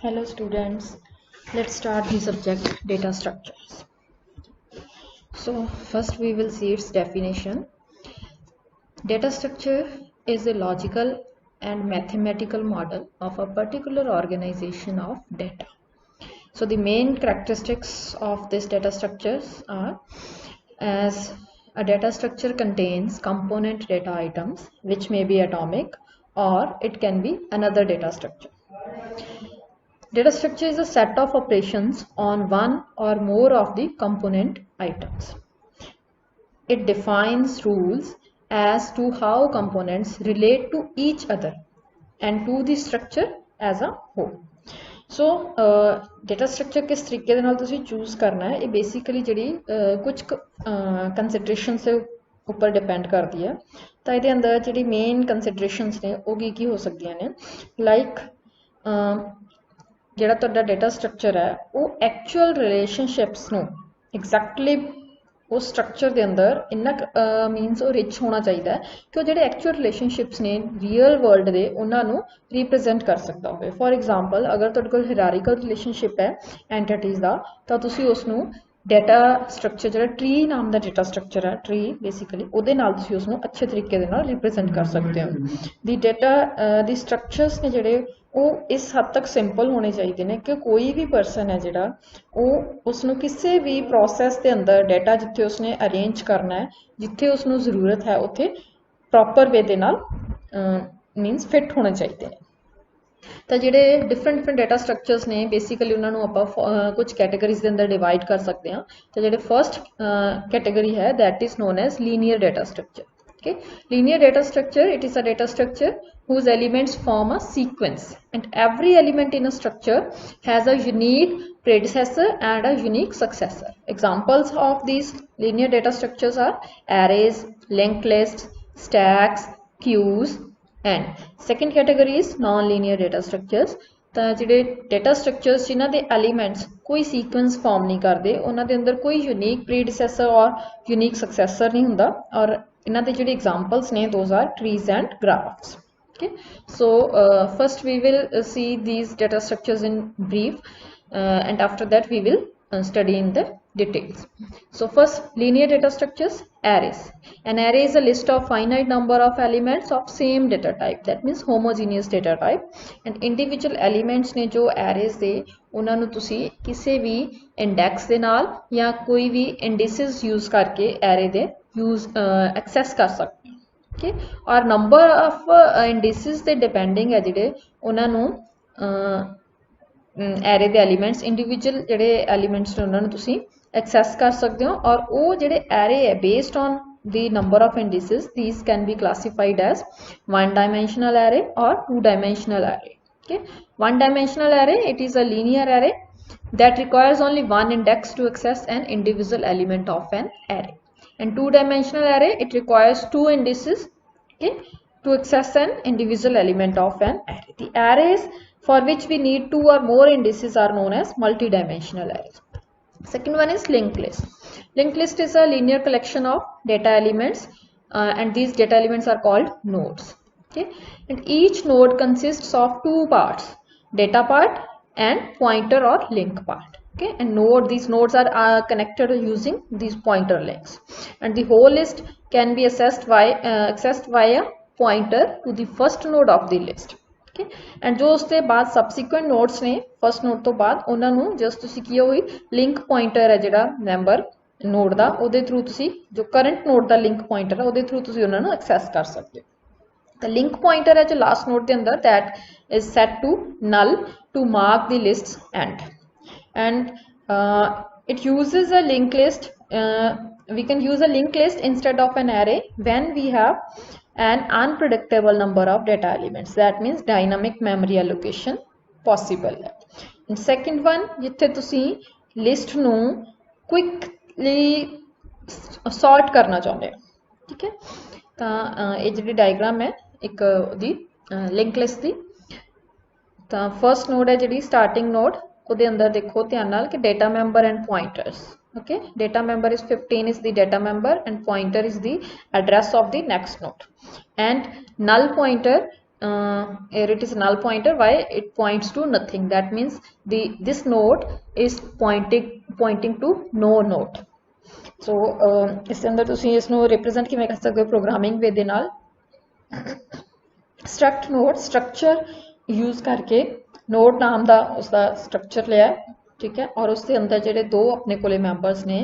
Hello students, let's start the subject data structures. So first we will see its definition. Data structure is a logical and mathematical model of a particular organization of data. So the main characteristics of this data structures are as a data structure contains component data items which may be atomic or it can be another data structure. Data structure is a set of operations on one or more of the component items. It defines rules as to how components relate to each other and to the structure as a whole. So data structure किस तरीके दे नाल तुसी choose करना है, ये basically जिहड़ी कुछ consideration से ऊपर डिपेंड करती है। तो ਇਹਦੇ अंदर जिहड़ी मेन कंसिडरेशनस ने वो की हो सकदियां ने, लाइक ਜਿਹੜਾ ਤੁਹਾਡਾ ਡਾਟਾ ਸਟਰਕਚਰ ਹੈ ਉਹ ਐਕਚੁਅਲ ਰਿਲੇਸ਼ਨਸ਼ਿਪਸ ਨੂੰ ਐਗਜ਼ੈਕਟਲੀ ਉਸ ਸਟਰਕਚਰ ਦੇ ਅੰਦਰ ਇੰਨਾ ਮੀਨਸ ਉਹ ਰਿਚ ਹੋਣਾ ਚਾਹੀਦਾ ਕਿ ਉਹ ਜਿਹੜੇ ਐਕਚੁਅਲ ਰਿਲੇਸ਼ਨਸ਼ਿਪਸ ਨੇ ਰੀਅਲ ਵਰਲਡ ਦੇ ਉਹਨਾਂ ਨੂੰ ਰਿਪਰੈਜ਼ੈਂਟ ਕਰ ਸਕਦਾ ਹੋਵੇ। ਫੋਰ ਐਗਜ਼ਾਮਪਲ ਅਗਰ ਤੁਹਾਡੇ ਕੋਲ ਹਾਇਰਾਰਕੀਕਲ ਰਿਲੇਸ਼ਨਸ਼ਿਪ ਹੈ ਐਂਟੀਟੀਜ਼ ਦਾ ਤਾਂ ਤੁਸੀਂ ਉਸ ਨੂੰ ਡਾਟਾ ਸਟਰਕਚਰ ਜਿਹੜਾ ਟਰੀ ਨਾਮ ਦਾ ਡਾਟਾ ਸਟਰਕਚਰ ਹੈ, ਟਰੀ ਬੇਸਿਕਲੀ ਉਹਦੇ ਨਾਲ ਤੁਸੀਂ ਉਸ ਨੂੰ ਅੱਛੇ ਤਰੀਕੇ ਦੇ ਨਾਲ ਰਿਪਰੈਜ਼ੈਂਟ ਕਰ ਸਕਦੇ ਹੋ। ਦੀ ਡਾਟਾ ਦੀ ਸਟਰਕਚਰਸ ਨੇ ਜਿਹੜੇ ਉਹ ਇਸ ਹੱਦ ਤੱਕ ਸਿੰਪਲ ਹੋਣੇ ਚਾਹੀਦੇ ਨੇ ਕਿ ਕੋਈ ਵੀ ਪਰਸਨ ਹੈ ਜਿਹੜਾ ਉਹ ਉਸ ਨੂੰ ਕਿਸੇ ਵੀ ਪ੍ਰੋਸੈਸ ਦੇ ਅੰਦਰ ਡਾਟਾ ਜਿੱਥੇ ਉਸਨੇ ਅਰੇਂਜ ਕਰਨਾ ਹੈ, ਜਿੱਥੇ ਉਸ ਨੂੰ ਜ਼ਰੂਰਤ ਹੈ ਉੱਥੇ ਪ੍ਰੋਪਰ ਵੇ ਦੇ ਨਾਲ ਮੀਨਸ ਫਿੱਟ ਹੋਣੇ ਚਾਹੀਦੇ ਨੇ। ਤਾਂ ਜਿਹੜੇ ਡਿਫਰੈਂਟ ਡਾਟਾ ਸਟਰਕਚਰਸ ਨੇ ਬੇਸਿਕਲੀ ਉਹਨਾਂ ਨੂੰ ਆਪਾਂ ਕੁਝ ਕੈਟਾਗਰੀਜ਼ ਦੇ ਅੰਦਰ ਡਿਵਾਈਡ ਕਰ ਸਕਦੇ ਹਾਂ। ਤਾਂ ਜਿਹੜੇ ਫਰਸਟ ਕੈਟਾਗਰੀ ਹੈ that is non as linear data structure. Okay, linear data structure, it is a data structure whose elements form a sequence and every element in a structure has a unique predecessor and a unique successor. Examples of these linear data structures are arrays, linked lists, stacks, queues, and second category is non-linear data structures. ਤਾਂ ਜਿਹੜੇ data structures ਜਿਨ੍ਹਾਂ ਦੇ elements ਕੋਈ sequence farm ਨਹੀਂ ਕਰਦੇ, ਉਹਨਾਂ ਦੇ ਅੰਦਰ ਕੋਈ ਯੂਨੀਕ ਪ੍ਰੀਡਿਸੈਸਰ ਔਰ ਯੂਨੀਕ ਸਕਸੈਸਰ ਨਹੀਂ ਹੁੰਦਾ, ਔਰ ਇਹਨਾਂ ਦੇ ਜਿਹੜੇ ਐਗਜ਼ਾਮਪਲਸ ਨੇ those are trees and graphs. Okay, so first we will see these data structures in brief and after that we will study in the details. So first, linear data structures, arrays. An array is a list of finite number of elements of same data type, that means homogeneous data type, and individual elements ने जो arrays ਦੇ ਉਹਨਾਂ ਨੂੰ ਤੁਸੀਂ ਕਿਸੇ ਵੀ index ਦੇ ਨਾਲ ਜਾਂ ਕੋਈ ਵੀ indices use ਕਰਕੇ array ਦੇ use access ਕਰ ਸਕਦੇ ਹੋ। Okay, और number of indices ਦੇ depending ਹੈ ਜਿਹੜੇ ਉਹਨਾਂ ਨੂੰ ਐਰੇ ਦੇ ਐਲੀਮੈਂਟਸ ਇੰਡੀਵਿਜੂਅਲ ਜਿਹੜੇ ਐਲੀਮੈਂਟਸ ਨੇ ਉਹਨਾਂ ਨੂੰ ਤੁਸੀਂ ਐਕਸੈਸ ਕਰ ਸਕਦੇ ਹੋ, ਔਰ ਉਹ ਜਿਹੜੇ ਐਰੇ ਹੈ based on the number of indices, these can be classified as one dimensional array or two dimensional array. Okay, one dimensional array, it is a linear array that requires only one index to access an individual element of an array, and two dimensional array, it requires two indices, okay, to access an individual element of an array. The arrays for which we need two or more indices are known as multi-dimensional arrays. Second one is linked list. Linked list is a linear collection of data elements and these data elements are called nodes. Okay, and each node consists of two parts, data part and pointer or link part. Okay, and these nodes are connected using these pointer links, and the whole list can be accessed via pointer to the first node of the list. Okay, and जो उसके बाद subsequent nodes ने first node तो बाद उन्होंने just तुसी किया हुई link pointer है जिड़ा member node दा उधे through तुसी जो current node दा link pointer है उधे through तुसी उन्होंने access कर सकते हो। The link pointer है जो last node के अंदर that is set to null to mark the list's end, and it uses a linked list. We can use a linked list instead of an array when we have an unpredictable number of data elements, that means dynamic memory allocation possible है। And second one, जिथे तुसी list नू quickly sort करना चाहते हो, ठीक है, ਤਾਂ ਇਹ ਜਿਹੜੀ डायग्राम है एक दी लिंक लिस्ट दी। ਤਾਂ first node है ਜਿਹੜੀ starting node, ਉਹਦੇ ਅੰਦਰ ਦੇਖੋ ਧਿਆਨ ਨਾਲ ਕਿ data member and pointers। Okay, data member is 15 is the data member and pointer is the address of the next node, and null pointer here it is null pointer. Why? It points to nothing. That means this node is pointing to no node. So इसके अंदर तुसी इसनों represent किवें कर सकते हो programming way दे नाल struct node structure use करके node नाम दा उसका structure लिया है, ठीक है, और उसके अंदर जेडे दो अपने कोले members ने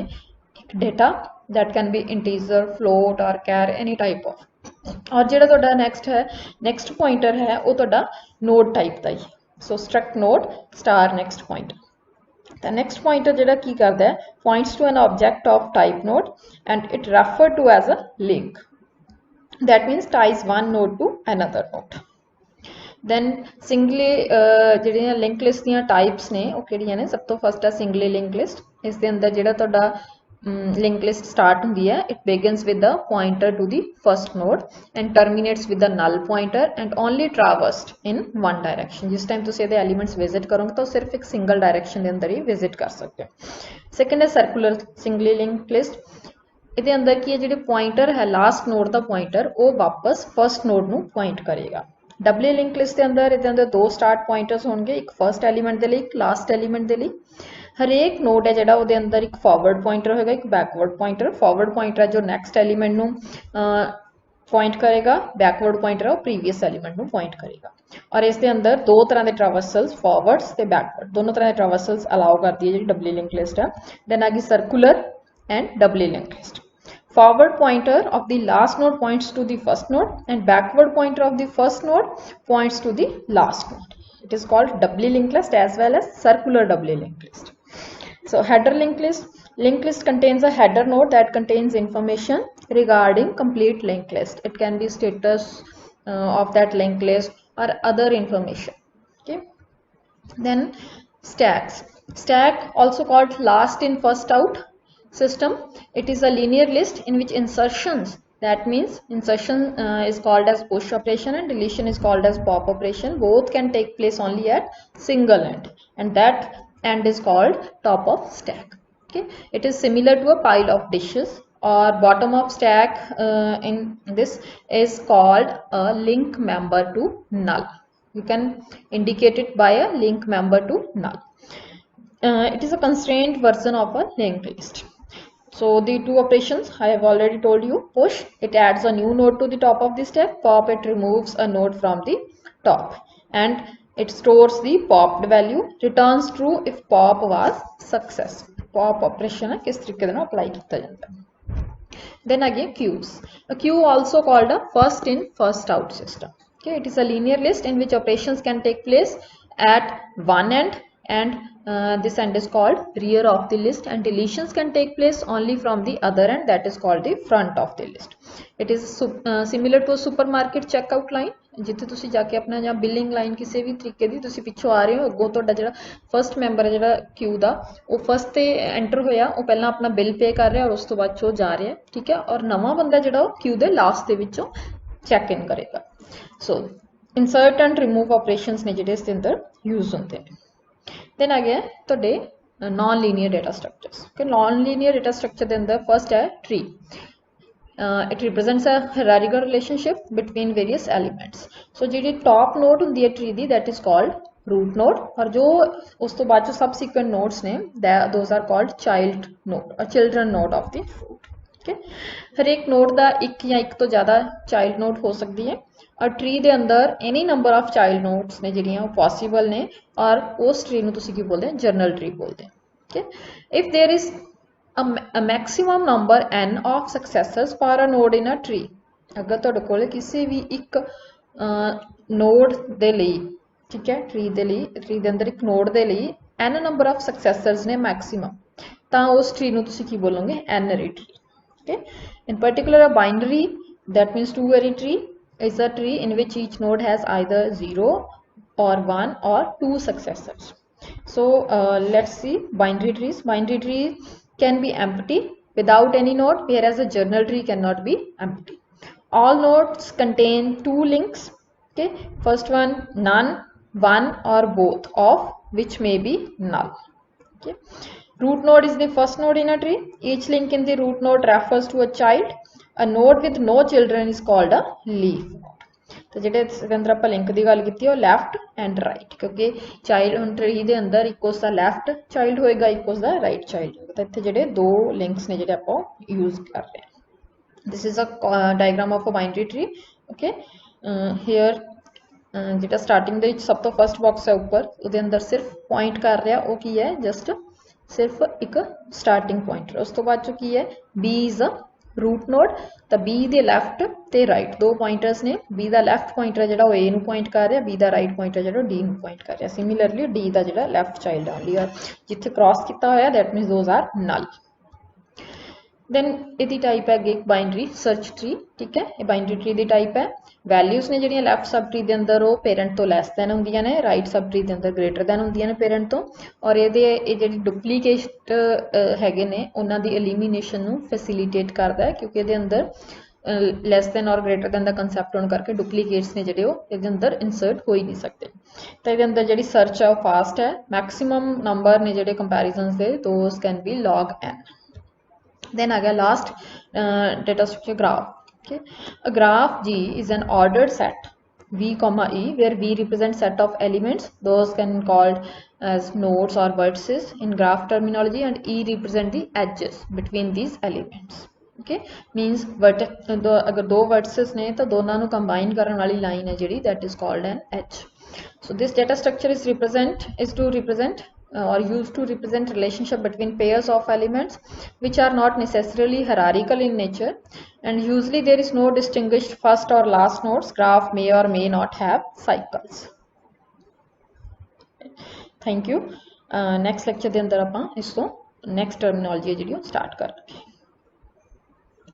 एक data that can be integer, float or char any type of, और जेड़ा तोड़ा next है next pointer है वो तोड़ा node type दा ही. So struct node star next pointer. The next pointer जेड़ा की करदा है points to an object of type node and it referred to as a link. That means ties one node to another node. Then singly ਜਿਹੜੀਆਂ link list ਦੀਆਂ types ने ਉਹ ਕਿਹੜੀਆਂ ਨੇ? ਸਭ ਤੋਂ ਫਸਟ ਹੈ singly linked list. ਇਸ ਦੇ ਅੰਦਰ ਜਿਹੜਾ ਤੁਹਾਡਾ लिंक लिस्ट स्टार्ट ਹੁੰਦੀ ਹੈ it begins with the pointer to the first node and terminates with the null pointer and only traversed in one direction. जिस टाइम ਤੁਸੀਂ ਇਹਦੇ एलिमेंट्स विजिट ਕਰੋਗੇ ਤਾਂ ਸਿਰਫ ਇੱਕ ਸਿੰਗਲ ਡਾਇਰੈਕਸ਼ਨ ਦੇ ਅੰਦਰ ਹੀ ਵਿਜ਼ਿਟ ਕਰ ਸਕਦੇ ਹੋ. ਸੈਕੰਡ ਹੈ ਸਰਕੂਲਰ singly linked list. ਇਹਦੇ ਅੰਦਰ ਕੀ ਹੈ ਜਿਹੜੇ ਪੁਆਇੰਟਰ ਹੈ ਲਾਸਟ ਨੋਡ ਦਾ ਪੁਆਇੰਟਰ ਉਹ ਵਾਪਸ ਫਰਸਟ ਨੋਡ ਨੂੰ ਪੁਆਇੰਟ ਕਰੇਗਾ. ਡਬਲ ਲਿੰਕ ਲਿਸਟ ਦੇ ਅੰਦਰ ਇਹਦੇ ਅੰਦਰ ਦੋ ਸਟਾਰਟ ਪੁਆਇੰਟਰਸ ਹੋਣਗੇ, ਇੱਕ ਫਰਸਟ ਐਲੀਮੈਂਟ ਦੇ ਲਈ ਇੱਕ ਲਾਸਟ ਐਲੀਮੈਂਟ ਦੇ ਲਈ. ਹਰੇਕ ਨੋਡ ਹੈ ਜਿਹੜਾ ਉਹਦੇ ਅੰਦਰ ਇੱਕ ਫਾਰਵਰਡ ਪੁਆਇੰਟਰ ਹੋਏਗਾ ਇੱਕ ਬੈਕਵਰਡ ਪੁਆਇੰਟਰ. ਫਾਰਵਰਡ ਪੁਆਇੰਟਰ ਹੈ ਜੋ ਨੈਕਸਟ ਐਲੀਮੈਂਟ ਨੂੰ ਪੁਆਇੰਟ ਕਰੇਗਾ, ਬੈਕਵਰਡ ਪੁਆਇੰਟਰ ਹੈ ਉਹ ਪ੍ਰੀਵੀਅਸ ਐਲੀਮੈਂਟ ਨੂੰ ਪੁਆਇੰਟ ਕਰੇਗਾ. ਔਰ ਇਸ ਦੇ ਅੰਦਰ ਦੋ ਤਰ੍ਹਾਂ ਦੇ ਟ੍ਰੈਵਰਸਲਸ ਫਾਰਵਰਡਸ ਤੇ ਬੈਕਵਰਡ ਦੋਨੋਂ ਤਰ੍ਹਾਂ ਦੇ ਟ੍ਰੈਵਰਸਲਸ ਅਲਾਉ ਕਰਦੀ ਹੈ ਜਿਹੜੀ ਡਬਲ ਲਿੰਕ ਲਿਸਟ ਹੈ. ਦੈਨ ਆ ਗਈ circular and doubly linked list. Forward pointer of the last node points to the first node and backward pointer of the first node points to the last node. It is called doubly linked list as well as circular doubly linked list. So header linked list. Linked list contains a header node that contains information regarding complete linked list. It can be status of that linked list or other information. Okay. Then stacks. Stack also called last in first out system. It is a linear list in which insertions, that means insertion is called as push operation and deletion is called as pop operation, both can take place only at single end and that end is called top of stack. Okay, it is similar to a pile of dishes, or bottom of stack in this is called a link member to null. You can indicate it by a link member to null. It is a constrained version of a linked list. So the two operations I have already told you. Push, it adds a new node to the top of the stack. Pop, it removes a node from the top and it stores the popped value. Returns true if pop was successful. Pop operation किस तरीके से apply किया जाता है. Then again queues. A queue also called a first in first out system. Okay, it is a linear list in which operations can take place at one end and this end is called rear of the list and deletions can take place only from the other end, that is called the front of the list. It is similar to a supermarket checkout line. ਜਿੱਥੇ ਤੁਸੀਂ ਜਾ ਕੇ ਆਪਣਾ ਜਾਂ billing line ਕਿਸੇ ਵੀ ਤਰੀਕੇ ਦੀ ਤੁਸੀਂ ਪਿੱਛੋਂ ਆ ਰਹੇ ਹੋ, ਅੱਗੋਂ ਤੁਹਾਡਾ ਜਿਹੜਾ ਫਸਟ ਮੈਂਬਰ ਹੈ ਜਿਹੜਾ ਕਿਊ ਦਾ ਉਹ ਫਸਟ ਤੇ ਐਂਟਰ ਹੋਇਆ ਉਹ ਪਹਿਲਾਂ ਆਪਣਾ ਬਿੱਲ ਪੇ ਕਰ ਰਿਹਾ ਔਰ ਉਸ ਤੋਂ ਬਾਅਦ ਚੋ ਜਾ ਰਿਹਾ, ਠੀਕ ਹੈ, ਔਰ ਨਵਾਂ ਬੰਦਾ ਜਿਹੜਾ ਉਹ ਕਿਊ ਦੇ ਲਾਸਟ ਦੇ ਵਿੱਚੋਂ ਚੈੱਕ ਇਨ ਕਰੇਗਾ. ਸੋ ਇਨਸਰਟ ਐਂਡ ਰਿਮੂਵ ਆਪਰੇਸ਼ਨਸ ਨੇ ਜਿਹੜੇ ਇਸ ਦੇ ਅੰਦਰ ਯੂਜ਼ ਹੁੰਦੇ ਨੇ. Then again today non-linear data structures. Okay, non-linear data structure ਦੇ ਅੰਦਰ first ਹੈ tree. It represents a hierarchical relationship between various elements. So ਜਿਹੜੀ top node ਹੁੰਦੀ ਹੈ tree the that is called root node और जो ਉਸ ਤੋਂ ਬਾਅਦ ਜੋ subsequent nodes ਨੇ those are called child node or children node of the root. Okay, ਹਰ ਇੱਕ node ਦਾ ਇੱਕ ਜਾਂ ਇੱਕ ਤੋਂ ਜ਼ਿਆਦਾ child node ਹੋ ਸਕਦੀ ਹੈ और ट्री ਦੇ ਅੰਦਰ any number of child nodes ਨੇ ਜਿਹੜੀਆਂ ਉਹ possible ਨੇ ਔਰ ਉਸ tree ਨੂੰ ਤੁਸੀਂ ਕੀ ਬੋਲਦੇ ਹੋ ਜਰਨਲ tree ਬੋਲਦੇ ਹੋ. Okay, if there is a maximum number n of successors for a node in a tree, ਅਗਰ ਤੁਹਾਡੇ ਕੋਲ ਕਿਸੇ ਵੀ ਇੱਕ node ਦੇ ਲਈ, ਠੀਕ ਹੈ, tree ਦੇ ਲਈ tree ਦੇ ਅੰਦਰ ਇੱਕ node ਦੇ ਲਈ n number of successors ਨੇ maximum, ਤਾਂ ਉਸ tree ਨੂੰ ਤੁਸੀਂ ਕੀ ਬੋਲੋਗੇ n-ary tree. Okay, in particular a binary that means two-ary tree is a tree in which each node has either 0 or 1 or 2 successors. So let's see binary trees. Binary tree can be empty without any node, whereas a journal tree cannot be empty. All nodes contain two links. Okay, first one none, one or both of which may be null. Okay, root node is the first node in a tree. Each link in the root node refers to a child. A node with no children is called a leaf node. तो ਜਿਹੜੇ इसके अंदर ਆਪਾਂ link की गल की left and right, क्योंकि child tree के अंदर एक उसका लैफ्ट चाइल्ड होएगा, एक उसका राइट चाइल्ड होएगा। तो इतने ਜਿਹੜੇ दो लिंक्स ने ਜਿਹੜੇ ਆਪਾਂ यूज कर रहे हैं। This is a diagram of a binary tree. Okay, here ਜਿਹੜਾ स्टार्टिंग ਦੇ ਵਿੱਚ ਸਭ ਤੋਂ फस्ट बॉक्स है ऊपर, ਉਹਦੇ अंदर सिर्फ पॉइंट कर रहा वो की है जस्ट सिर्फ एक स्टार्टिंग पॉइंट। उस तो बाद चो की है B is a root node, तो बी दे लैफ्ट ते राइट दो पॉइंटर्स ने। बी का लैफ्ट पॉइंटर जो ए नू पॉइंट कर रहा, बी का राइट पॉइंटर जो डी नू पॉइंट कर रहा। सिमिलरली डी का जो लैफ्ट चाइल्ड ओनली है जिथे क्रॉस किया होया that means those are null. Then यदि टाइप है एक बाइनरी सर्च ट्री। ठीक है, ये बाइनरी ट्री की टाइप है। वैल्यूज ने जिहड़ियां लैफ्ट सब ट्री के अंदर वो पेरेंट तो लैस दैन होंदियां ने, राइट सब ट्री के अंदर ग्रेटर दैन होंदियां ने पेरेंट तो। और ये जिहड़ी डुप्लीकेट हैगे ने उन्हां दी एलिमीनेशन नू फैसिलिटेट करदा है, क्योंकि ये अंदर लैस दैन और ग्रेटर दैन का कंसैप्ट होने करके डुप्लीकेट्स ने जिहड़े ये अंदर इंसर्ट हो ही नहीं सकते। तो ये अंदर जिहड़ी सर्च है वो फास्ट है। मैक्सिमम नंबर ने जिहड़े comparison they those can be log n। Then आ गया last data structure graph. Okay, a graph G is an ordered set V comma E where V represents set of elements, those can be called as nodes or vertices in graph terminology, and E represent the edges between these elements. Okay, means अगर दो vertices ने तो दोनों को combine करने वाली line है जिहड़ी that is called an edge. So this data structure is to represent or used to represent relationship between pairs of elements which are not necessarily hierarchical in nature, and usually there is no distinguished first or last nodes. Graph may or may not have cycles. Thank you. Next lecture ਦੇ ਅੰਦਰ ਆਪਾਂ ਇਸ ਤੋਂ next terminology ਜਿਹੜੀ ਉਹ start ਕਰਾਂਗੇ।